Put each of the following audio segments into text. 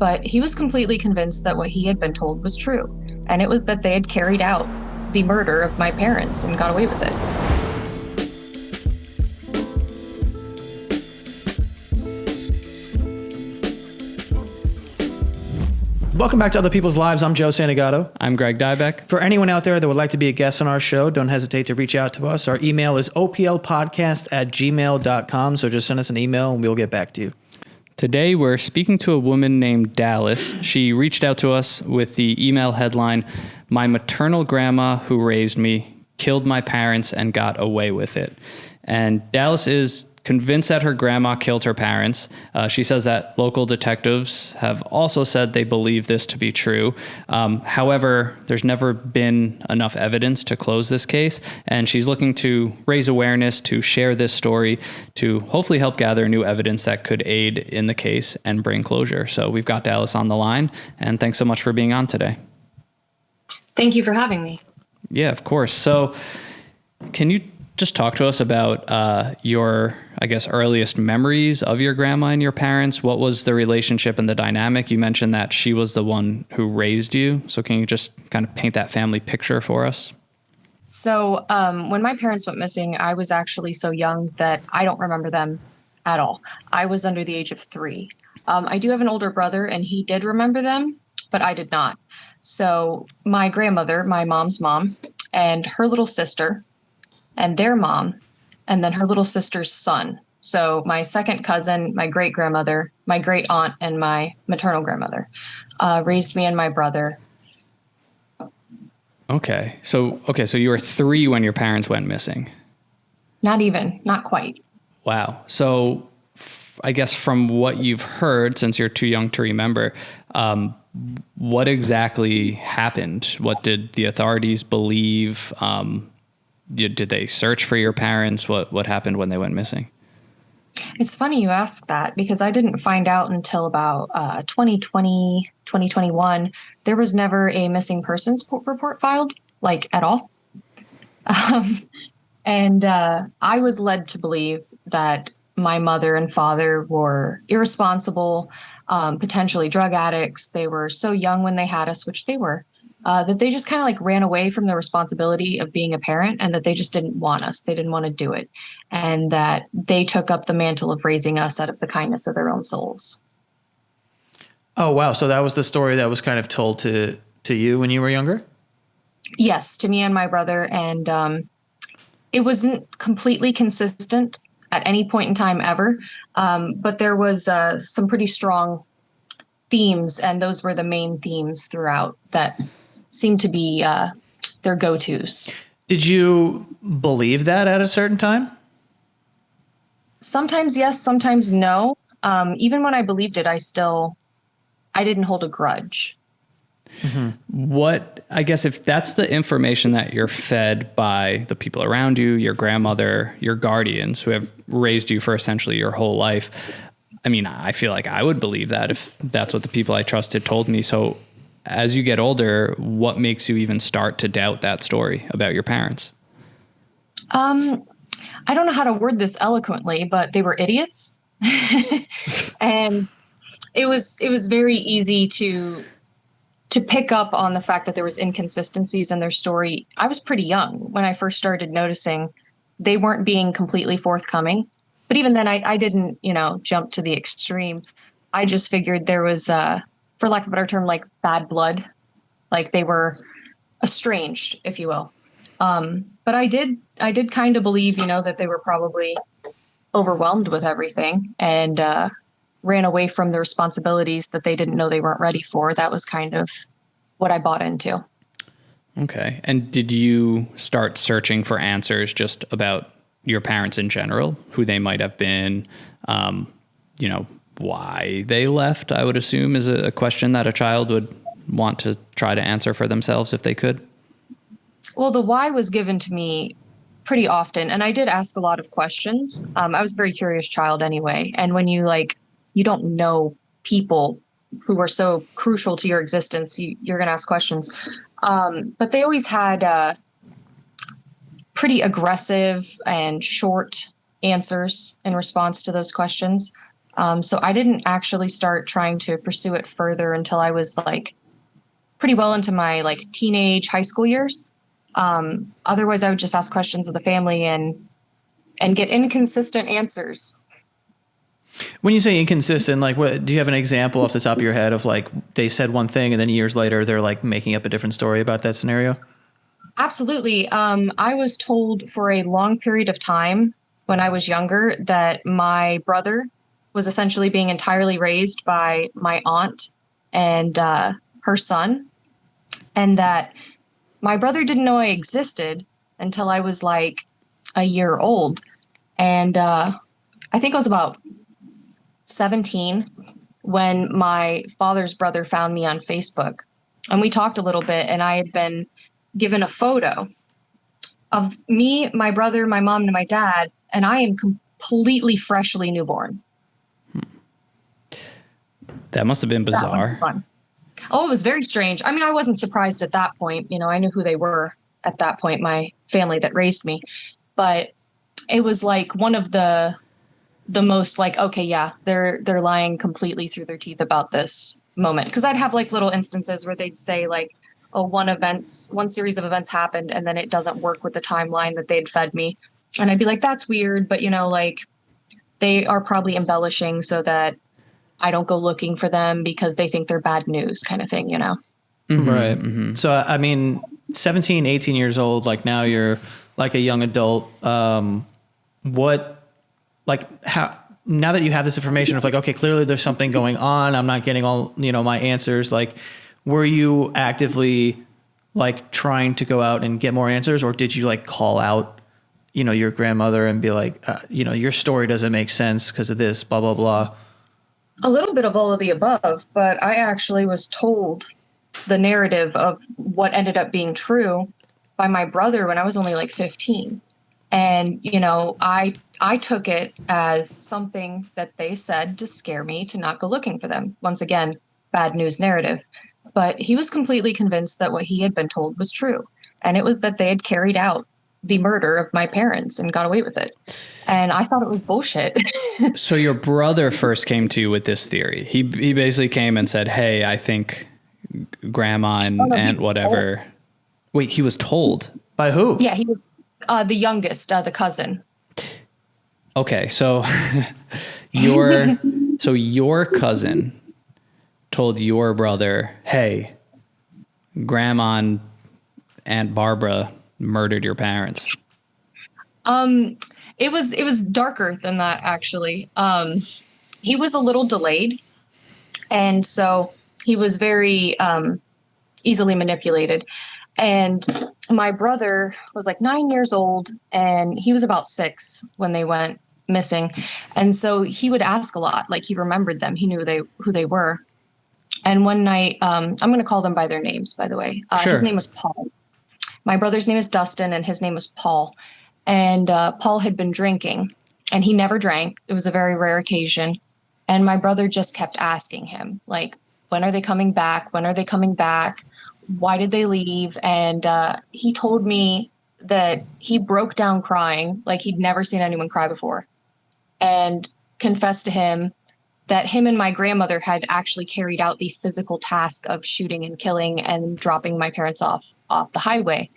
but he was completely convinced that what he had been told was true. And it was that they had carried out the murder of my parents and got away with it. Welcome back to Other People's Lives. I'm Joe Santagato. I'm Greg Dybec. For anyone out there that would like to be a guest on our show, don't hesitate to reach out to us. Our email is oplpodcast@gmail.com. So just send us an email and we'll get back to you. Today, we're speaking to a woman named Dallas. She reached out to us with the email headline, "My maternal grandma who raised me killed my parents and got away with it." And Dallas is convinced that her grandma killed her parents. She says that local detectives have also said they believe this to be true. However, there's never been enough evidence to close this case, and she's looking to raise awareness, to share this story, to hopefully help gather new evidence that could aid in the case and bring closure. So we've got Dallas on the line, and thanks so much for being on today. Thank you for having me. Yeah, of course. So can you just talk to us about your, I guess, earliest memories of your grandma and your parents? What was the relationship and the dynamic? You mentioned that she was the one who raised you. So can you just kind of paint that family picture for us? So when my parents went missing, I was actually so young that I don't remember them at all. I was under the age of 3. I do have an older brother, and he did remember them, but I did not. So my grandmother, my mom's mom, and her little sister, and their mom, and then her little sister's son. So my second cousin, my great grandmother, my great aunt, and my maternal grandmother raised me and my brother. Okay. So you were 3 when your parents went missing. Not quite. Wow. So I guess from what you've heard, since you're too young to remember, what exactly happened? What did the authorities believe? Did they search for your parents? What happened when they went missing? It's funny you ask that, because I didn't find out until about 2020, 2021. There was never a missing persons report filed, like at all. And I was led to believe that my mother and father were irresponsible, potentially drug addicts. They were so young when they had us, which they were. That they just kind of like ran away from the responsibility of being a parent, and that they just didn't want us. They didn't want to do it. And that they took up the mantle of raising us out of the kindness of their own souls. Oh, wow. So that was the story that was kind of told to you when you were younger? Yes, to me and my brother. And it wasn't completely consistent at any point in time ever. But there was some pretty strong themes, and those were the main themes throughout that seemed to be their go-tos. Did you believe that at a certain time? Sometimes yes, sometimes no. Even when I believed it, I didn't hold a grudge. Mm-hmm. What, I guess, if that's the information that you're fed by the people around you, your grandmother, your guardians who have raised you for essentially your whole life, I mean, I feel like I would believe that if that's what the people I trusted told me. So as you get older, what makes you even start to doubt that story about your parents? I don't know how to word this eloquently, but they were idiots. And it was very easy to pick up on the fact that there was inconsistencies in their story. I was pretty young when I first started noticing they weren't being completely forthcoming. But even then, I didn't, jump to the extreme. I just figured there was, for lack of a better term, like bad blood, like they were estranged, if you will. But I did kind of believe, that they were probably overwhelmed with everything and ran away from the responsibilities that they didn't know they weren't ready for. That was kind of what I bought into. Okay. And did you start searching for answers just about your parents in general, who they might have been, why they left, I would assume, is a question that a child would want to try to answer for themselves if they could? Well, the why was given to me pretty often, and I did ask a lot of questions. I was a very curious child anyway. And when you don't know people who are so crucial to your existence, you're going to ask questions. But they always had pretty aggressive and short answers in response to those questions. So I didn't actually start trying to pursue it further until I was like pretty well into my like teenage high school years. Otherwise, I would just ask questions of the family and get inconsistent answers. When you say inconsistent, like what, do you have an example off the top of your head of like they said one thing and then years later they're like making up a different story about that scenario? Absolutely. I was told for a long period of time when I was younger that my brother was essentially being entirely raised by my aunt and her son, and that my brother didn't know I existed until I was like a year old. And I think I was about 17 when my father's brother found me on Facebook. And we talked a little bit, and I had been given a photo of me, my brother, my mom, and my dad, and I am completely freshly newborn. That must have been That one bizarre. was fun. Oh, it was very strange. I mean, I wasn't surprised at that point. You know, I knew who they were at that point, my family that raised me. But it was like one of the most like, okay, yeah, they're lying completely through their teeth about this moment. Because I'd have like little instances where they'd say like, oh, one series of events happened and then it doesn't work with the timeline that they'd fed me. And I'd be like, that's weird, but you know, like they are probably embellishing so that I don't go looking for them because they think they're bad news kind of thing, you know? Right. So, I mean, 17, 18 years old, like now you're like a young adult. What, like how, now that you have this information of like, okay, clearly there's something going on. I'm not getting all, you know, my answers. Like, were you actively like trying to go out and get more answers, or did you like call out, you know, your grandmother and be like, you know, your story doesn't make sense because of this, blah, blah, blah. A little bit of all of the above, but I actually was told the narrative of what ended up being true by my brother when I was only like 15. And, you know, I took it as something that they said to scare me to not go looking for them. Once again, bad news narrative. But he was completely convinced that what he had been told was true. And it was that they had carried out the murder of my parents and got away with it. And I thought it was bullshit. So your brother first came to you with this theory. He basically came and said, "Hey, I think grandma and Oh, no, aunt he was whatever." told. Wait, he was told. By who? Yeah, he was the youngest, the cousin. Okay, so your cousin told your brother, "Hey, grandma and Aunt Barbara murdered your parents." It was darker than that actually. He was a little delayed, and so he was very easily manipulated. And my brother was like 9 years old, and he was about 6 when they went missing. And so he would ask a lot, like he remembered them, he knew who they were. And one night, I'm going to call them by their names, by the way. Sure. His name was Paul. My brother's name is Dustin, and his name was Paul. And Paul had been drinking, and he never drank. It was a very rare occasion. And my brother just kept asking him, like, when are they coming back? When are they coming back? Why did they leave? And he told me that he broke down crying, like he'd never seen anyone cry before, and confessed to him that him and my grandmother had actually carried out the physical task of shooting and killing and dropping my parents off the highway.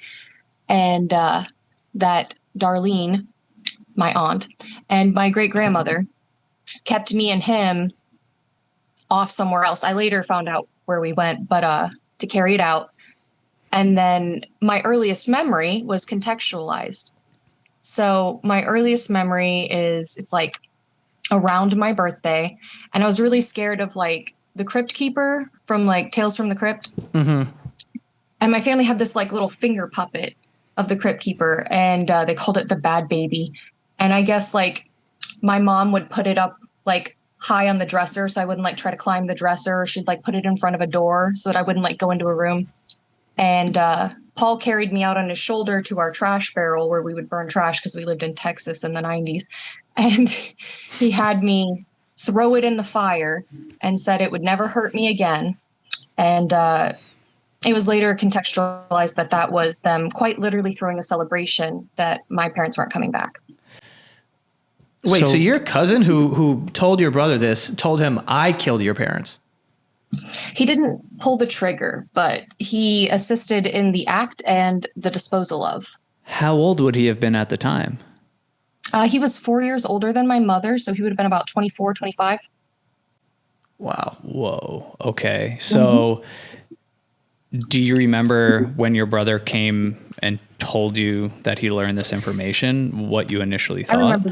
And that Darlene, my aunt, and my great grandmother kept me and him off somewhere else. I later found out where we went, but to carry it out. And then my earliest memory was contextualized. So my earliest memory is it's like around my birthday, and I was really scared of like the crypt keeper from like Tales from the Crypt. Mm-hmm. And my family had this like little finger puppet of the crypt keeper, and they called it the Bad Baby. And I guess like my mom would put it up like high on the dresser so I wouldn't like try to climb the dresser, or she'd like put it in front of a door so that I wouldn't like go into a room. And Paul carried me out on his shoulder to our trash barrel where we would burn trash because we lived in Texas in the 90s. And he had me throw it in the fire and said it would never hurt me again. And it was later contextualized that that was them quite literally throwing a celebration that my parents weren't coming back. Wait, so your cousin who told your brother this told him I killed your parents? He didn't pull the trigger, but he assisted in the act and the disposal of. How old would he have been at the time? He was 4 years older than my mother, so he would have been about 24, 25. Wow. Whoa. Okay. So do you remember when your brother came and told you that he learned this information, what you initially thought? I remember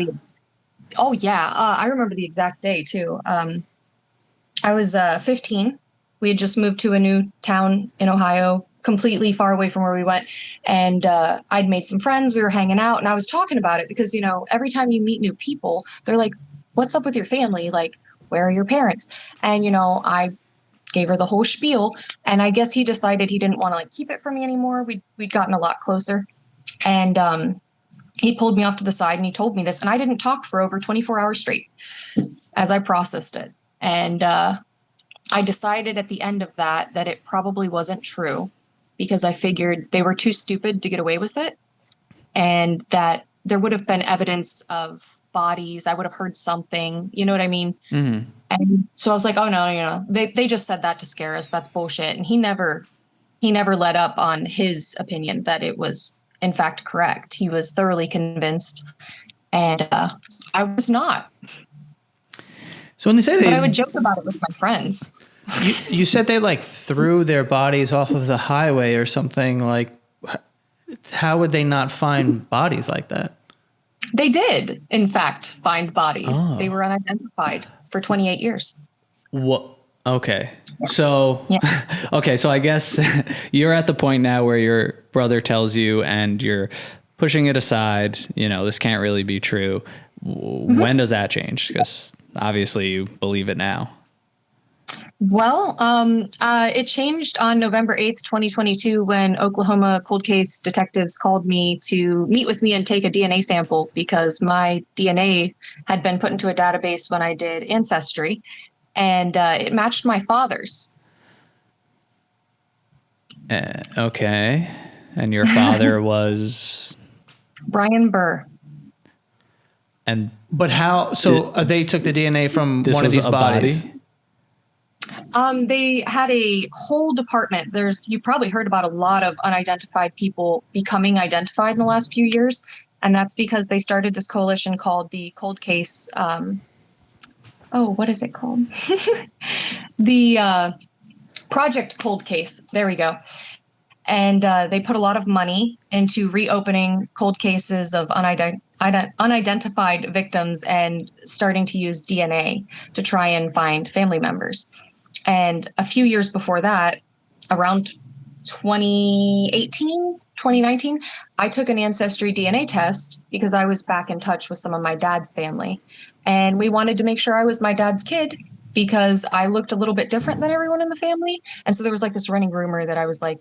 I remember the exact day too. I was 15. We had just moved to a new town in Ohio, completely far away from where we went. And I'd made some friends. We were hanging out, and I was talking about it because, every time you meet new people, they're like, what's up with your family? Like, where are your parents? And, I gave her the whole spiel. And I guess he decided he didn't want to keep it from me anymore. We'd gotten a lot closer. And he pulled me off to the side and he told me this. And I didn't talk for over 24 hours straight as I processed it. And I decided at the end of that it probably wasn't true, because I figured they were too stupid to get away with it, and that there would have been evidence of bodies. I would have heard something, you know what I mean? Mm-hmm. And so I was like, oh no, they just said that to scare us. That's bullshit. And he never let up on his opinion that it was in fact correct. He was thoroughly convinced, and I was not. So when they say but I would joke about it with my friends. you said they threw their bodies off of the highway or something. How would they not find bodies like that? They did, in fact, find bodies. Oh. They were unidentified for 28 years. What? Okay. So, Yeah. Okay. So I guess you're at the point now where your brother tells you and you're pushing it aside. This can't really be true. Mm-hmm. When does that change? Because obviously you believe it now. Well, it changed on November 8th, 2022, when Oklahoma cold case detectives called me to meet with me and take a DNA sample, because my DNA had been put into a database when I did Ancestry, and it matched my father's. Okay. And your father was? Brian Burr. But how? So they took the DNA from one of these bodies. Body? They had a whole department. You probably heard about a lot of unidentified people becoming identified in the last few years. And that's because they started this coalition called the Cold Case. What is it called? The Project Cold Case. There we go. And they put a lot of money into reopening cold cases of unidentified victims and starting to use DNA to try and find family members. And a few years before that, around 2018, 2019, I took an Ancestry DNA test because I was back in touch with some of my dad's family. And we wanted to make sure I was my dad's kid because I looked a little bit different than everyone in the family. And so there was this running rumor that I was an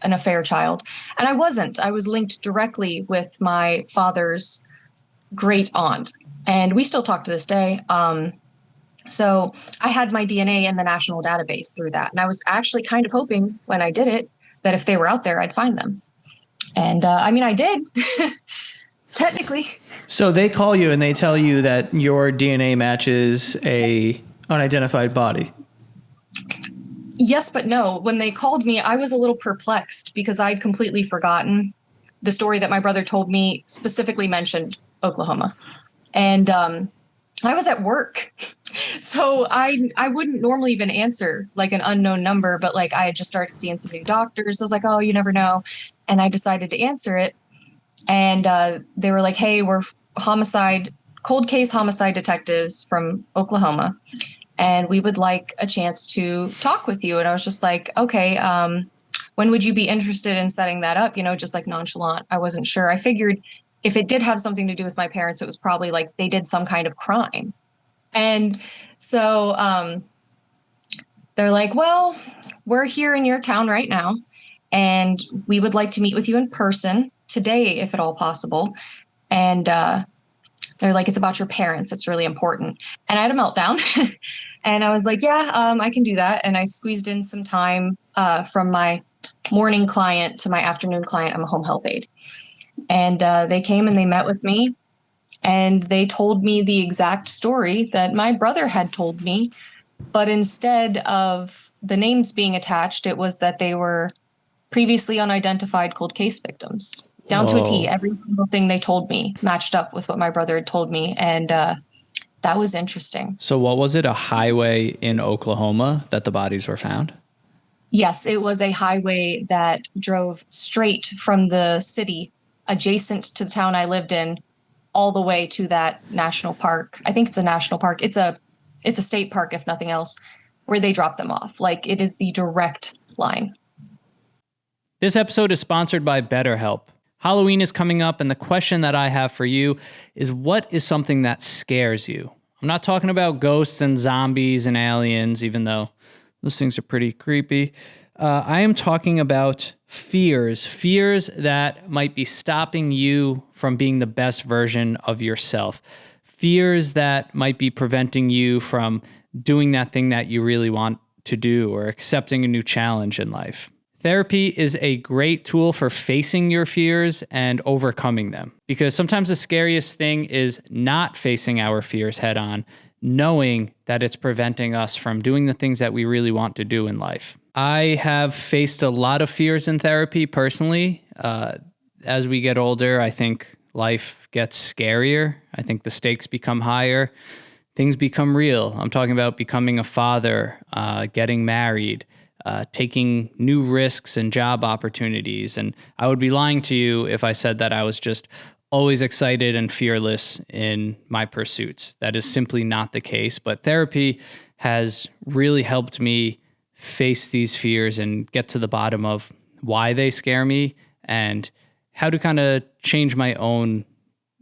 affair child. And I wasn't. I was linked directly with my father's great aunt. And we still talk to this day. So I had my DNA in the national database through that. And I was actually kind of hoping when I did it that if they were out there, I'd find them. And I did, technically. So they call you and they tell you that your DNA matches a unidentified body. Yes, but no. When they called me, I was a little perplexed because I'd completely forgotten the story that my brother told me specifically mentioned Oklahoma. And I was at work. So I wouldn't normally even answer an unknown number, but I had just started seeing some new doctors. I was like, oh, you never know. And I decided to answer it. And they were like, hey, we're cold case homicide detectives from Oklahoma. And we would like a chance to talk with you. And I was just like, okay, when would you be interested in setting that up? Just nonchalant. I wasn't sure. I figured if it did have something to do with my parents, it was probably they did some kind of crime. And so they're like, well, we're here in your town right now, and we would like to meet with you in person today, if at all possible. And they're like, it's about your parents. It's really important. And I had a meltdown. And I was like, yeah, I can do that. And I squeezed in some time from my morning client to my afternoon client. I'm a home health aide. And they came and they met with me. and they told me the exact story that my brother had told me. But instead of the names being attached, it was that they were previously unidentified cold case victims. Down to a T, Whoa. every single thing they told me matched up with what my brother had told me. And that was interesting. So what was it? A highway in Oklahoma that the bodies were found? Yes, it was a highway that drove straight from the city adjacent to the town I lived in all the way to that national park. I think it's a national park. It's a state park, if nothing else, where they drop them off. Like, it is the direct line. This episode is sponsored by BetterHelp. Halloween is coming up, and the question that I have for you is, what is something that scares you? I'm not talking about ghosts and zombies and aliens, even though those things are pretty creepy. I am talking about fears that might be stopping you from being the best version of yourself. Fears that might be preventing you from doing that thing that you really want to do or accepting a new challenge in life. Therapy is a great tool for facing your fears and overcoming them, because sometimes the scariest thing is not facing our fears head on, knowing that it's preventing us from doing the things that we really want to do in life. I have faced a lot of fears in therapy personally. As we get older, I think life gets scarier. I think the stakes become higher. Things become real. I'm talking about becoming a father, getting married, taking new risks and job opportunities. And I would be lying to you if I said that I was just always excited and fearless in my pursuits. That is simply not the case. But therapy has really helped me face these fears and get to the bottom of why they scare me and how to kind of change my own,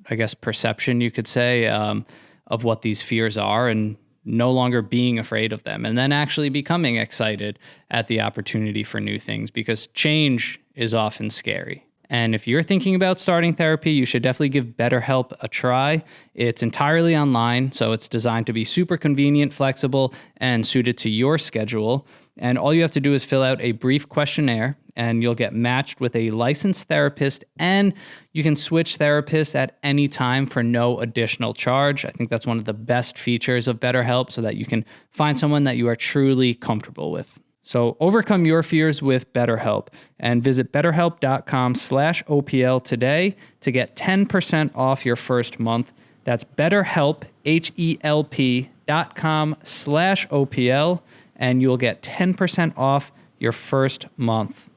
I guess, perception, you could say, of what these fears are, and no longer being afraid of them, and then actually becoming excited at the opportunity for new things, because change is often scary. And if you're thinking about starting therapy, you should definitely give BetterHelp a try. It's entirely online, so it's designed to be super convenient, flexible, and suited to your schedule. And all you have to do is fill out a brief questionnaire, and you'll get matched with a licensed therapist, and you can switch therapists at any time for no additional charge. I think that's one of the best features of BetterHelp, so that you can find someone that you are truly comfortable with. So overcome your fears with BetterHelp, and visit betterhelp.com/OPL today to get 10% off your first month. That's BetterHelp, HELP.com/OPL, and you'll get 10% off your first month.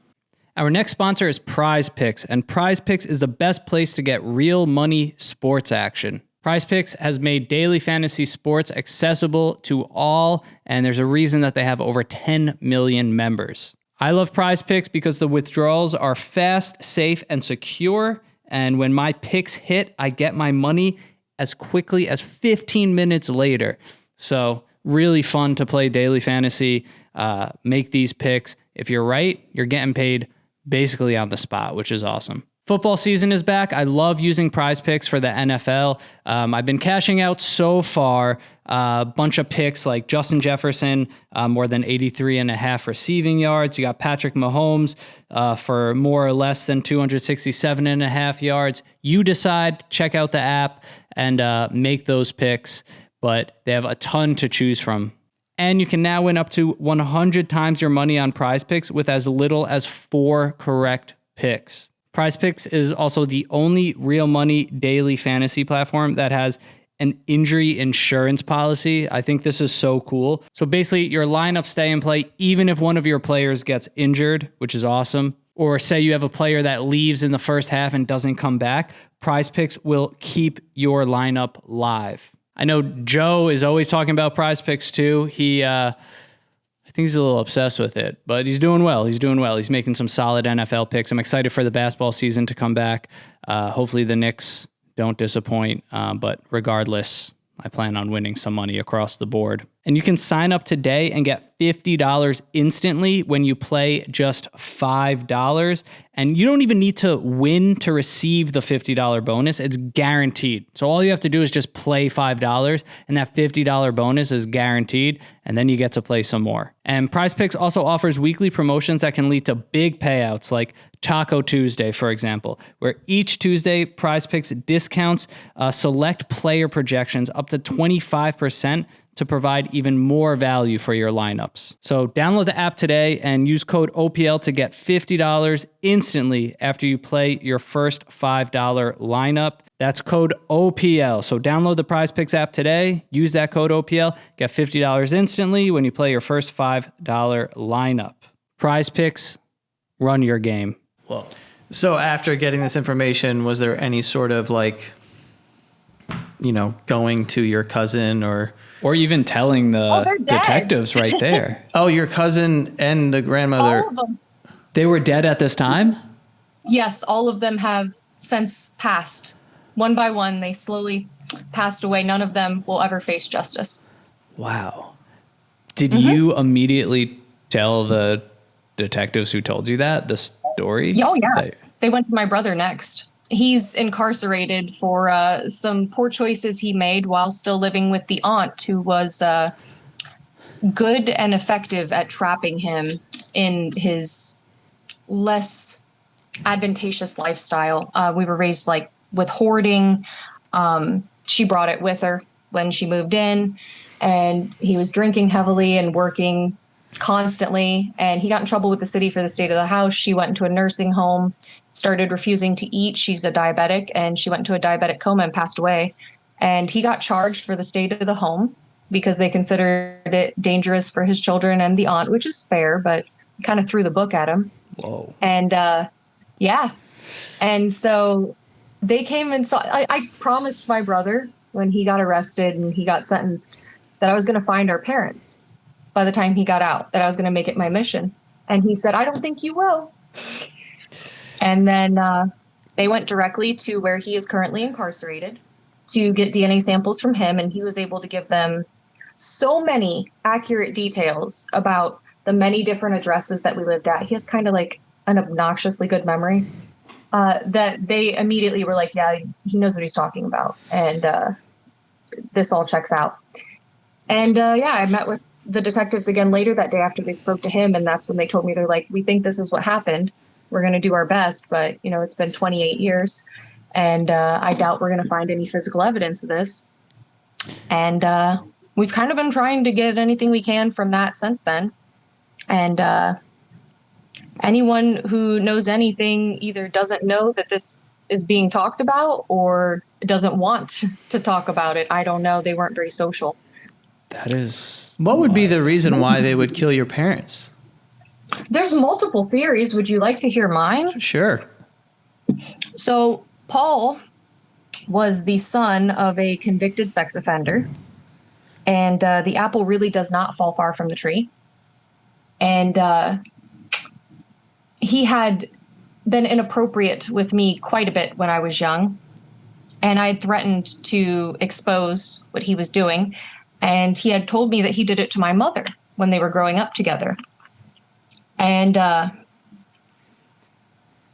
Our next sponsor is Prize Picks, and Prize Picks is the best place to get real money sports action. Prize Picks has made daily fantasy sports accessible to all, and there's a reason that they have over 10 million members. I love Prize Picks because the withdrawals are fast, safe, and secure, and when my picks hit, I get my money as quickly as 15 minutes later. So really fun to play daily fantasy, make these picks. If you're right, you're getting paid basically on the spot, which is awesome. Football season is back. I love using Prize Picks for the NFL. I've been cashing out so far a bunch of picks like Justin Jefferson, more than 83.5 receiving yards. You got Patrick Mahomes for more or less than 267.5 yards. You decide, check out the app and make those picks, but they have a ton to choose from. And you can now win up to 100 times your money on Prize Picks with as little as 4 correct picks. Prize Picks is also the only real money daily fantasy platform that has an injury insurance policy. I think this is so cool. So basically, your lineup stay in play even if one of your players gets injured, which is awesome. Or say you have a player that leaves in the first half and doesn't come back, Prize Picks will keep your lineup live. I know Joe is always talking about Prize Picks too. I think he's a little obsessed with it, but he's doing well. He's making some solid NFL picks. I'm excited for the basketball season to come back. Hopefully the Knicks don't disappoint, but regardless, I plan on winning some money across the board. And you can sign up today and get $50 instantly when you play just $5. And you don't even need to win to receive the $50 bonus. It's guaranteed. So all you have to do is just play $5, and that $50 bonus is guaranteed. And then you get to play some more. And Prize Picks also offers weekly promotions that can lead to big payouts, like Taco Tuesday, for example, where each Tuesday Prize Picks discounts select player projections up to 25% to provide even more value for your lineups. So download the app today and use code OPL to get $50 instantly after you play your first $5 lineup. That's code OPL. So download the Prize Picks app today, use that code OPL, get $50 instantly when you play your first $5 lineup. Prize Picks, run your game. Whoa. So after getting this information, was there any sort of like, going to your cousin or even telling the detectives right there? Oh, your cousin and the grandmother. All of them. They were dead at this time? Yes, all of them have since passed. One by one, they slowly passed away. None of them will ever face justice. Wow. Did you immediately tell the detectives who told you that, the story? Oh, yeah. They went to my brother next. He's incarcerated for some poor choices he made while still living with the aunt who was good and effective at trapping him in his less advantageous lifestyle. We were raised like with hoarding. She brought it with her when she moved in, and he was drinking heavily and working constantly, and he got in trouble with the city for the state of the house. She went into a nursing home, started refusing to eat. She's a diabetic, and she went into a diabetic coma and passed away. And he got charged for the state of the home because they considered it dangerous for his children and the aunt, which is fair, but kind of threw the book at him. Whoa. And yeah. And so they came and saw. I promised my brother when he got arrested and he got sentenced that I was going to find our parents by the time he got out, that I was going to make it my mission. And he said, I don't think you will. And then they went directly to where he is currently incarcerated to get DNA samples from him. And he was able to give them so many accurate details about the many different addresses that we lived at. He has kind of like an obnoxiously good memory that they immediately were like, yeah, he knows what he's talking about. And this all checks out. And yeah, I met with the detectives again later that day after they spoke to him. And that's when they told me, they're like, we think this is what happened. We're going to do our best. But, it's been 28 years. And I doubt we're going to find any physical evidence of this. And we've kind of been trying to get anything we can from that since then. And anyone who knows anything either doesn't know that this is being talked about or doesn't want to talk about it. I don't know. They weren't very social. That is... What would be the reason why they would kill your parents? There's multiple theories. Would you like to hear mine? Sure. So Paul was the son of a convicted sex offender. And the apple really does not fall far from the tree. And he had been inappropriate with me quite a bit when I was young. And I had threatened to expose what he was doing. And he had told me that he did it to my mother when they were growing up together. And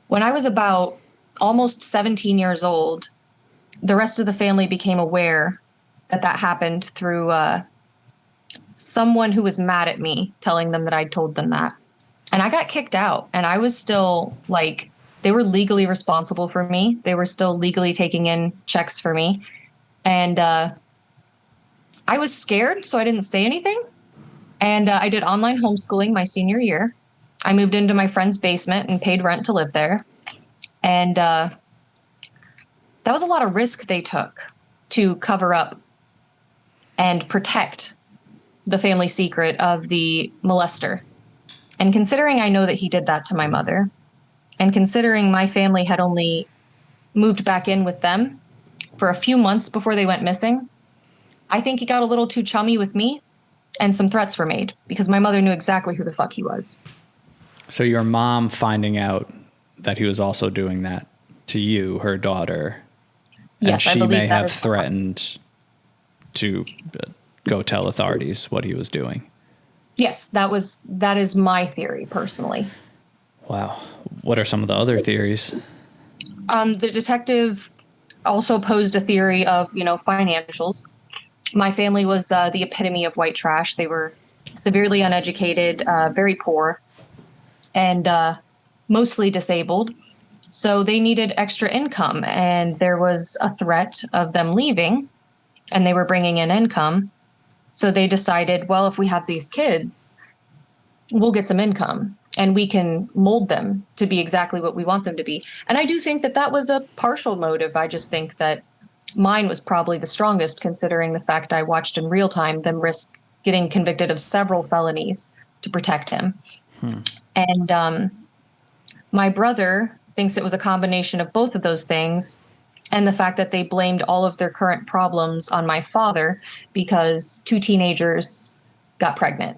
when I was about almost 17 years old, the rest of the family became aware that that happened through someone who was mad at me telling them that I'd told them that. And I got kicked out, and I was still like, they were legally responsible for me. They were still legally taking in checks for me. And I was scared, so I didn't say anything. And I did online homeschooling my senior year. I moved into my friend's basement and paid rent to live there. And that was a lot of risk they took to cover up and protect the family secret of the molester. And considering I know that he did that to my mother, and considering my family had only moved back in with them for a few months before they went missing, I think he got a little too chummy with me, and some threats were made because my mother knew exactly who the fuck he was. So your mom finding out that he was also doing that to you, her daughter, Yes, and I she believe may that have is threatened to go tell authorities what he was doing. Yes, that is my theory personally. Wow. What are some of the other theories? The detective also posed a theory of, financials. My family was the epitome of white trash. They were severely uneducated, very poor, and mostly disabled. So they needed extra income, and there was a threat of them leaving, and they were bringing in income. So they decided, well, if we have these kids, we'll get some income and we can mold them to be exactly what we want them to be. And I do think that that was a partial motive. I just think that mine was probably the strongest, considering the fact I watched in real time them risk getting convicted of several felonies to protect him. And my brother thinks it was a combination of both of those things, and the fact that they blamed all of their current problems on my father because two teenagers got pregnant.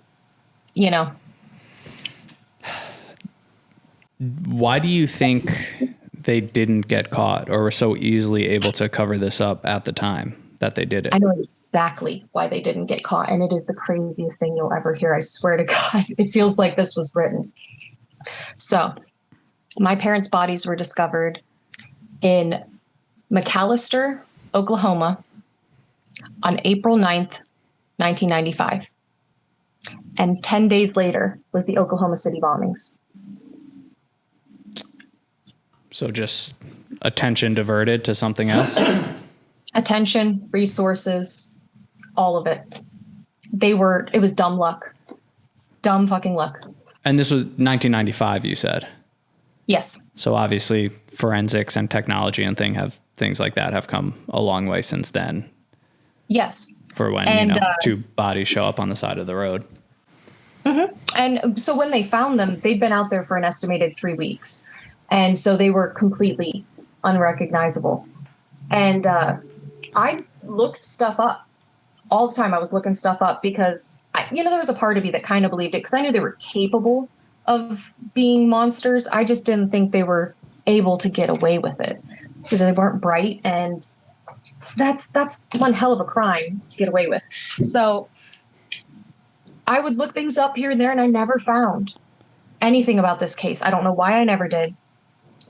Why do you think they didn't get caught or were so easily able to cover this up at the time that they did it? I know exactly why they didn't get caught, and it is the craziest thing you'll ever hear. I swear to God, it feels like this was written. So, my parents' bodies were discovered in McAllister, Oklahoma on April 9th, 1995. And 10 days later was the Oklahoma City bombings. So just attention diverted to something else? Attention, resources, all of it. It was dumb luck. Dumb fucking luck. And this was 1995, you said? Yes. So obviously forensics and technology and things like that have come a long way since then. Yes. For when, two bodies show up on the side of the road. Mm-hmm. And so when they found them, they'd been out there for an estimated 3 weeks. And so they were completely unrecognizable. And I looked stuff up all the time. I was looking stuff up because, there was a part of me that kind of believed it because I knew they were capable of being monsters. I just didn't think they were able to get away with it because they weren't bright. And that's one hell of a crime to get away with. So I would look things up here and there, and I never found anything about this case. I don't know why I never did.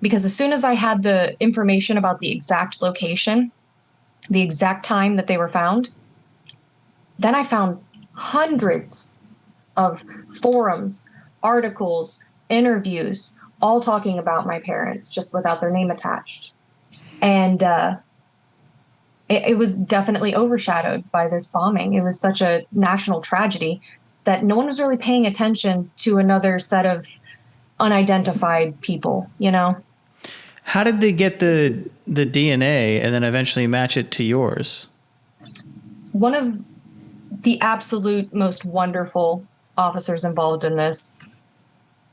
Because as soon as I had the information about the exact location, the exact time that they were found, then I found hundreds of forums, articles, interviews, all talking about my parents, just without their name attached. And it was definitely overshadowed by this bombing. It was such a national tragedy that no one was really paying attention to another set of unidentified people, How did they get the DNA and then eventually match it to yours? One of the absolute most wonderful officers involved in this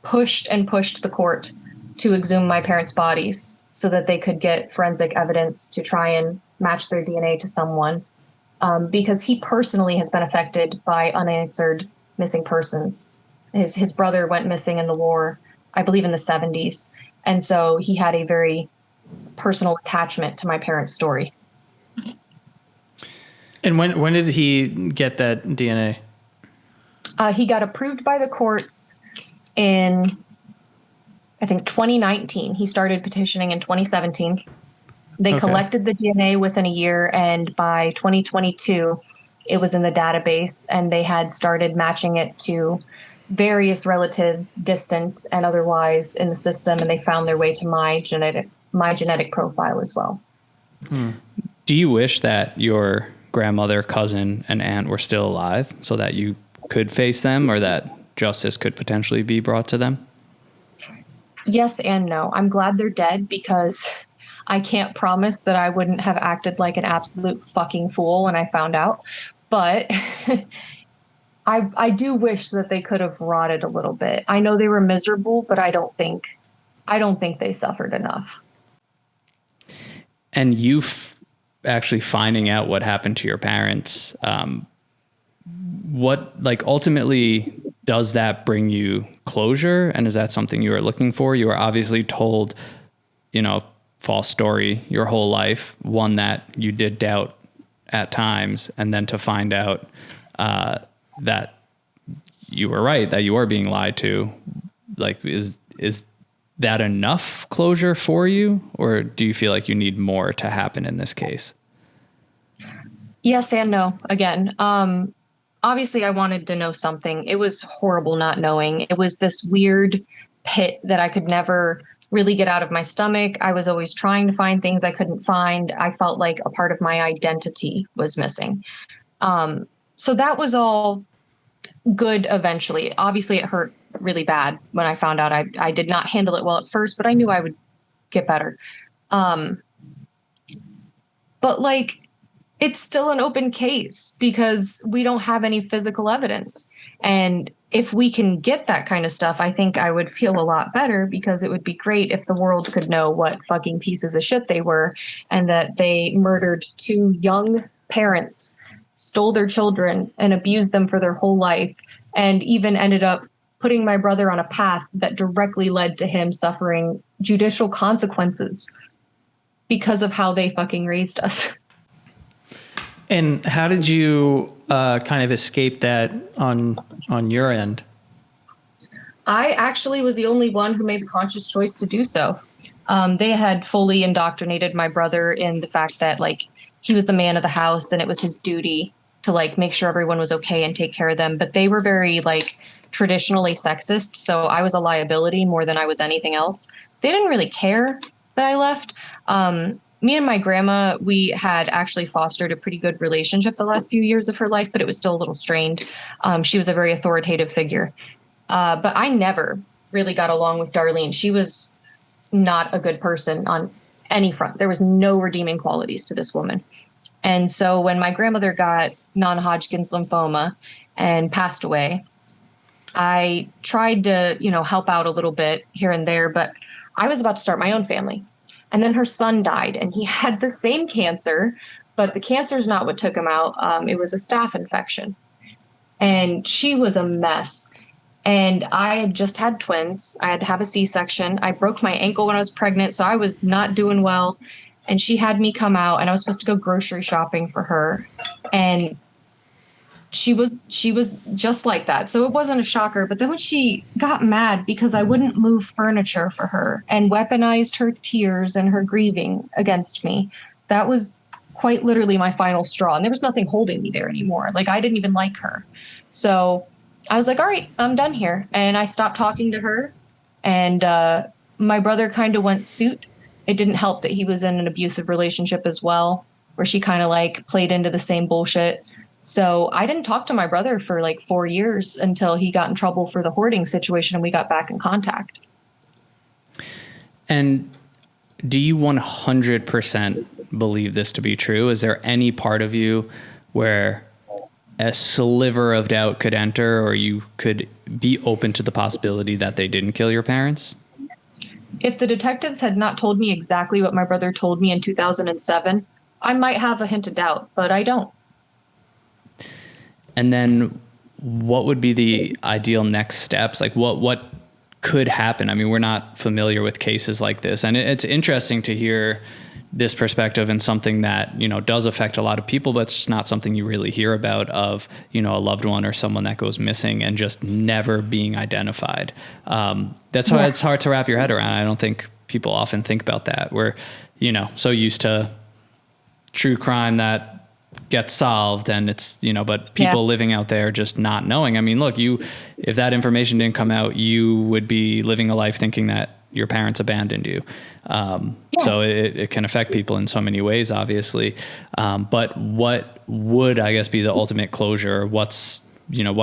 pushed the court to exhume my parents' bodies so that they could get forensic evidence to try and match their DNA to someone, because he personally has been affected by unanswered missing persons. His brother went missing in the war, I believe in the 70s. And so he had a very personal attachment to my parents' story. And when did he get that DNA? He got approved by the courts in, I think, 2019. He started petitioning in 2017. They collected the DNA within a year, and by 2022, it was in the database, and they had started matching it to various relatives, distant and otherwise, in the system, and they found their way to my genetic profile as well. Do you wish that your grandmother, cousin, and aunt were still alive so that you could face them or that justice could potentially be brought to them? Yes and no. I'm glad they're dead because I can't promise that I wouldn't have acted like an absolute fucking fool when I found out. But I do wish that they could have rotted a little bit. I know they were miserable, but I don't think they suffered enough. And you actually finding out what happened to your parents, ultimately does that bring you closure? And is that something you are looking for? You are obviously told, false story your whole life, one that you did doubt at times, and then to find out that you were right, that you are being lied to, like, is that enough closure for you, or do you feel like you need more to happen in this case? Yes and no. Again, obviously I wanted to know something. It was horrible not knowing. It was this weird pit that I could never really get out of my stomach. I was always trying to find things I couldn't find. I felt like a part of my identity was missing. So that was all good eventually. Obviously, it hurt really bad when I found out. I did not handle it well at first, but I knew I would get better. But like, it's still an open case because we don't have any physical evidence. And if we can get that kind of stuff, I think I would feel a lot better, because it would be great if the world could know what fucking pieces of shit they were, and that they murdered two young parents, stole their children, and abused them for their whole life, and even ended up putting my brother on a path that directly led to him suffering judicial consequences because of how they fucking raised us. And how did you kind of escape that on your end? I actually was the only one who made the conscious choice to do so. They had fully indoctrinated my brother in the fact that, like, he was the man of the house and it was his duty to, like, make sure everyone was okay and take care of them. But they were very, like, traditionally sexist. So I was a liability more than I was anything else. They didn't really care that I left. Me and my grandma, we had actually fostered a pretty good relationship the last few years of her life, but it was still a little strained. She was a very authoritative figure. But I never really got along with Darlene. She was not a good person on any front. There was no redeeming qualities to this woman. And so when my grandmother got non-Hodgkin's lymphoma and passed away, I tried to, help out a little bit here and there, but I was about to start my own family. And then her son died, and he had the same cancer, but the cancer is not what took him out. It was a staph infection. And she was a mess. And I had just had twins. I had to have a C-section. I broke my ankle when I was pregnant, so I was not doing well. And she had me come out, and I was supposed to go grocery shopping for her. And she was just like that. So it wasn't a shocker. But then when she got mad because I wouldn't move furniture for her and weaponized her tears and her grieving against me, that was quite literally my final straw. And there was nothing holding me there anymore. Like, I didn't even like her. So I was like, all right, I'm done here. And I stopped talking to her. And my brother kind of went suit. It didn't help that he was in an abusive relationship as well, where she kind of like played into the same bullshit. So I didn't talk to my brother for like 4 years until he got in trouble for the hoarding situation and we got back in contact. And do you 100% believe this to be true? Is there any part of you where a sliver of doubt could enter, or you could be open to the possibility that they didn't kill your parents? If the detectives had not told me exactly what my brother told me in 2007, I might have a hint of doubt, but I don't. And then what would be the ideal next steps? Like what could happen? I mean, we're not familiar with cases like this, and it's interesting to hear this perspective and something that, does affect a lot of people, but it's just not something you really hear about, of, a loved one or someone that goes missing and just never being identified. That's how it's hard to wrap your head around. I don't think people often think about that. We're, so used to true crime that gets solved, and it's, but people living out there just not knowing. I mean, look, if that information didn't come out, you would be living a life thinking that your parents abandoned you. So it can affect people in so many ways, obviously. But what would, I guess, be the ultimate closure? What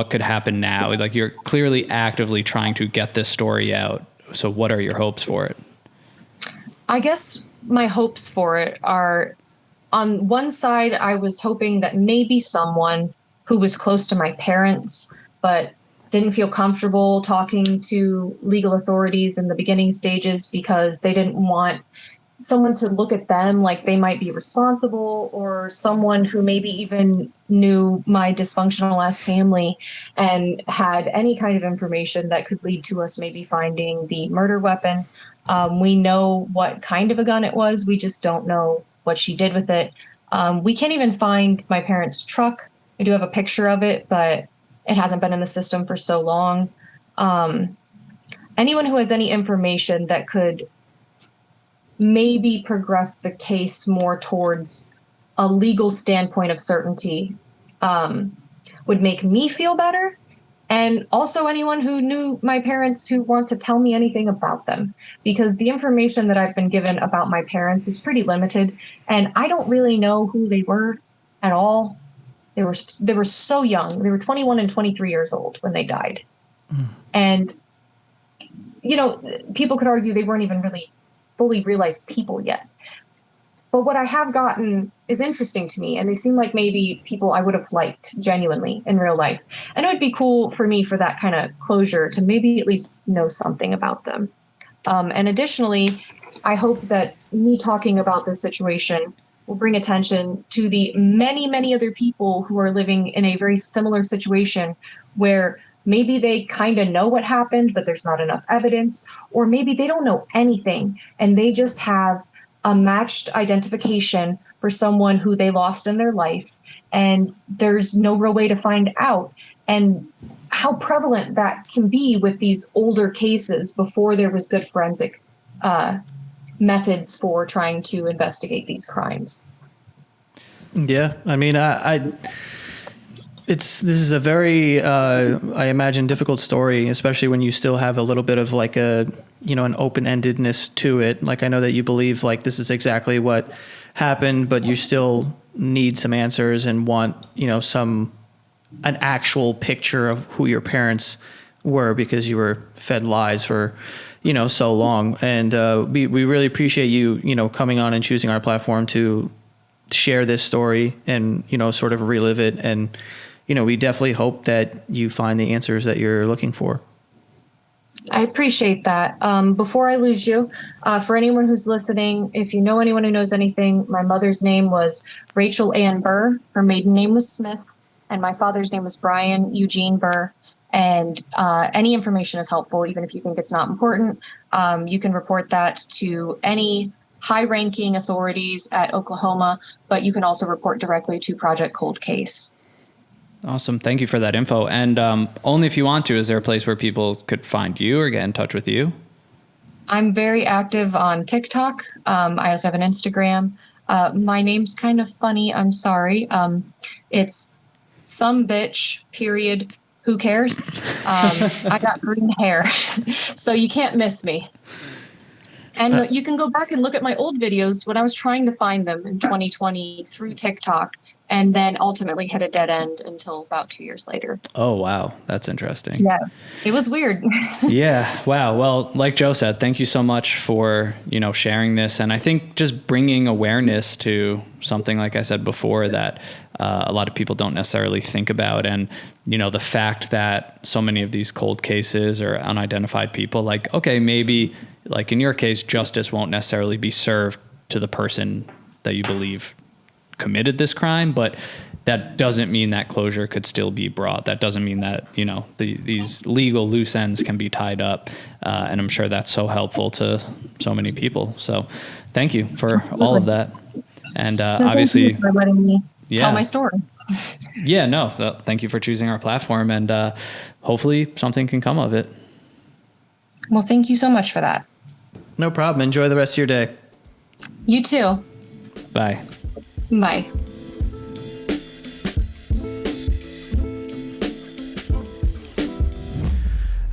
could happen now? Like, you're clearly actively trying to get this story out. So what are your hopes for it? I guess my hopes for it are, on one side, I was hoping that maybe someone who was close to my parents, but didn't feel comfortable talking to legal authorities in the beginning stages because they didn't want someone to look at them like they might be responsible, or someone who maybe even knew my dysfunctional ass family and had any kind of information that could lead to us maybe finding the murder weapon. We know what kind of a gun it was. We just don't know what she did with it. We can't even find my parents' truck. I do have a picture of it, but it hasn't been in the system for so long. Anyone who has any information that could maybe progress the case more towards a legal standpoint of certainty would make me feel better. And also anyone who knew my parents who want to tell me anything about them, because the information that I've been given about my parents is pretty limited, and I don't really know who they were at all. They were so young. They were 21 and 23 years old when they died. And people could argue they weren't even really fully realized people yet. But what I have gotten is interesting to me, and they seem like maybe people I would have liked genuinely in real life. And it would be cool for me for that kind of closure to maybe at least know something about them. And additionally, I hope that me talking about this situation will bring attention to the many, many other people who are living in a very similar situation where maybe they kind of know what happened, but there's not enough evidence, or maybe they don't know anything and they just have a matched identification for someone who they lost in their life, and there's no real way to find out. And how prevalent that can be with these older cases before there was good forensic methods for trying to investigate these crimes. Yeah, I mean, this is a very, I imagine, difficult story, especially when you still have a little bit of like an open-endedness to it. Like, I know that you believe like this is exactly what happened, but you still need some answers and want, an actual picture of who your parents were, because you were fed lies for, so long. And we really appreciate you, coming on and choosing our platform to share this story and, sort of relive it. And, we definitely hope that you find the answers that you're looking for. I appreciate that. Before I lose you, for anyone who's listening, if you know anyone who knows anything, my mother's name was Rachel Ann Burr. Her maiden name was Smith, and my father's name was Brian Eugene Burr. And any information is helpful, even if you think it's not important. You can report that to any high-ranking authorities at Oklahoma, but you can also report directly to Project Cold Case. Awesome. Thank you for that info. And only if you want to, is there a place where people could find you or get in touch with you? I'm very active on TikTok. I also have an Instagram. My name's kind of funny. I'm sorry. It's some bitch, period. Who cares? I got green hair, so you can't miss me. And you can go back and look at my old videos when I was trying to find them in 2020 through TikTok, and then ultimately hit a dead end until about 2 years later. Oh, wow. That's interesting. Yeah, it was weird. Yeah. Wow. Well, like Joe said, thank you so much for, sharing this. And I think just bringing awareness to something, like I said before, that a lot of people don't necessarily think about. And, the fact that so many of these cold cases or unidentified people, like, okay, maybe like in your case, justice won't necessarily be served to the person that you believe committed this crime, but that doesn't mean that closure could still be brought. That doesn't mean that, these legal loose ends can be tied up. And I'm sure that's so helpful to so many people. So thank you for Absolutely. all of that. And obviously, thank you for letting me tell my story. Yeah, no, thank you for choosing our platform, and hopefully something can come of it. Well, thank you so much for that. No problem. Enjoy the rest of your day. You too. Bye. Bye.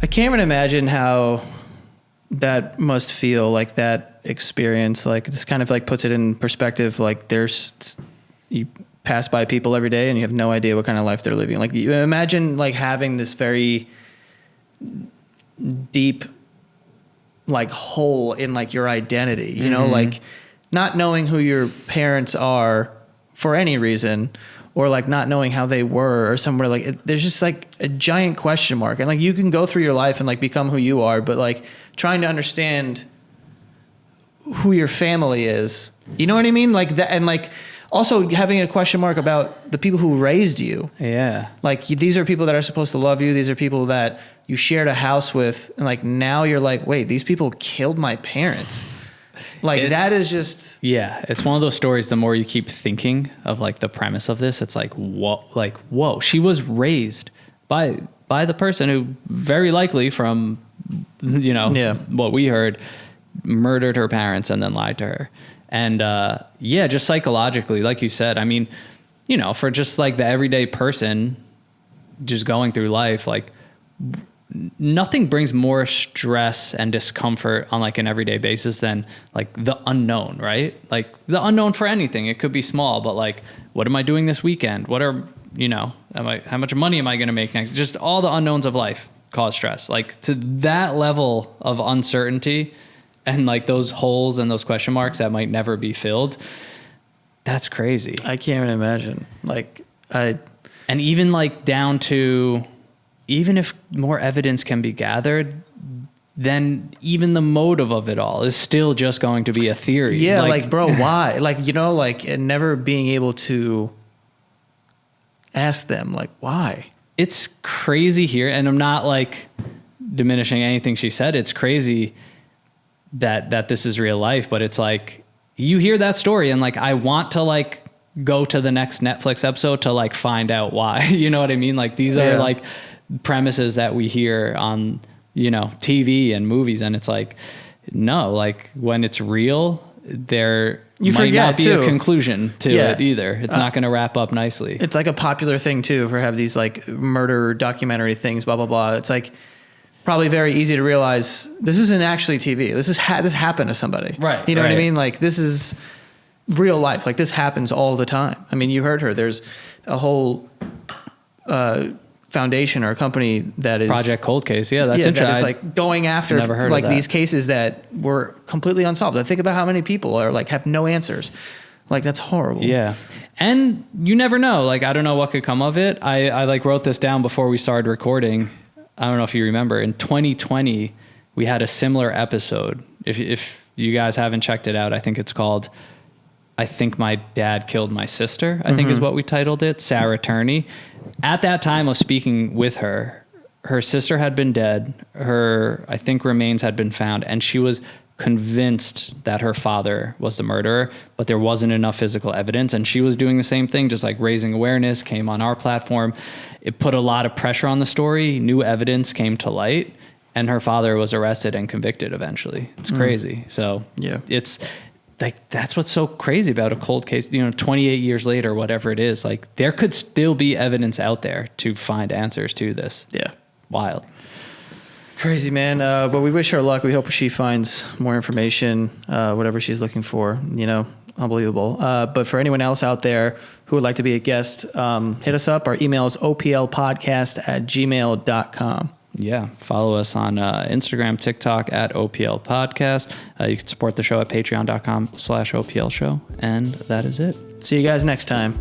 I can't even imagine how that must feel, like that experience. Like, this kind of like puts it in perspective. Like, you pass by people every day and you have no idea what kind of life they're living. Like, you imagine like having this very deep like hole in like your identity, you know, like not knowing who your parents are for any reason, or like not knowing how they were or somewhere, like there's just like a giant question mark. And like you can go through your life and like become who you are, but like trying to understand who your family is, you know what I mean? Like that. And like also having a question mark about the people who raised you. Yeah. Like these are people that are supposed to love you. These are people that you shared a house with. And like now you're like, wait, these people killed my parents. Like that is just, yeah, it's one of those stories. The more you keep thinking of like the premise of this, it's like, whoa, she was raised by the person who very likely from, what we heard, murdered her parents and then lied to her. And just psychologically, like you said, I mean, for just like the everyday person just going through life, like nothing brings more stress and discomfort on like an everyday basis than like the unknown, right? Like the unknown for anything. It could be small, but like, what am I doing this weekend? What are, how much money am I going to make next? Just all the unknowns of life cause stress. Like to that level of uncertainty and like those holes and those question marks that might never be filled. That's crazy. I can't even imagine. And even like down to, even if more evidence can be gathered, then even the motive of it all is still just going to be a theory. Yeah, like bro, why? And never being able to ask them, like, why? It's crazy here, and I'm not like diminishing anything she said. It's crazy that this is real life, but it's like you hear that story and like I want to like go to the next Netflix episode to like find out why. You know what I mean? Like these are like premises that we hear on, TV and movies, and it's like, no, like when it's real, there might not be a conclusion to it either. It's not going to wrap up nicely. It's like a popular thing too for have these like murder documentary things, blah, blah, blah. It's like probably very easy to realize this isn't actually TV. This happened to somebody. Right. You know what I mean? Like this is real life. Like this happens all the time. I mean, you heard her. There's a whole foundation or a company that is Project Cold Case. Yeah, that's interesting. That is like going after like these cases that were completely unsolved. Think about how many people are like have no answers. Like that's horrible. Yeah. And you never know. Like I don't know what could come of it. I like wrote this down before we started recording. I don't know if you remember, in 2020 we had a similar episode. If you guys haven't checked it out, I think it's called I Think My Dad Killed My Sister, I think is what we titled it. Sarah Turney. At that time of speaking with her, her sister had been dead. Her, I think, remains had been found, and she was convinced that her father was the murderer, but there wasn't enough physical evidence. And she was doing the same thing, just like raising awareness, came on our platform. It put a lot of pressure on the story. New evidence came to light, and her father was arrested and convicted eventually. It's crazy. So it's like, that's what's so crazy about a cold case, 28 years later, whatever it is, like there could still be evidence out there to find answers to this. Yeah. Wild. Crazy, man. But we wish her luck. We hope she finds more information, whatever she's looking for, unbelievable. But for anyone else out there who would like to be a guest, hit us up. Our email is oplpodcast@gmail.com. Yeah. Follow us on Instagram, TikTok @OPL Podcast. You can support the show at patreon.com/OPL show. And that is it. See you guys next time.